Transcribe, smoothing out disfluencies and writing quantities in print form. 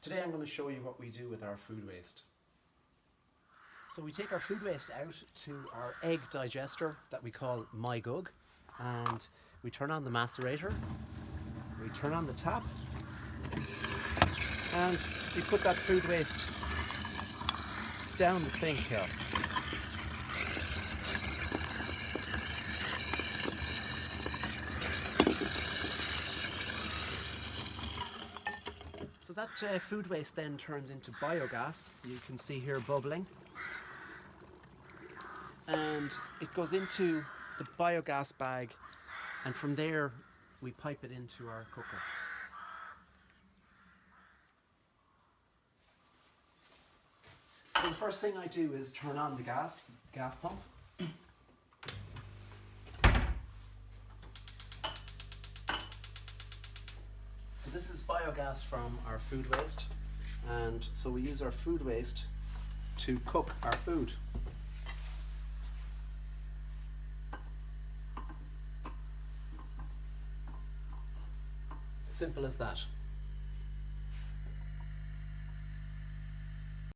Today I'm going to show you what we do with our food waste. So we take our food waste out to our egg digester that we call MyGug, and we turn on the macerator, we turn on the tap, and we put that food waste down the sink here. So that food waste then turns into biogas. You can see here bubbling. And it goes into the biogas bag, and from there we pipe it into our cooker. So the first thing I do is turn on the gas pump. So this is biogas from our food waste, and so we use our food waste to cook our food. Simple as that.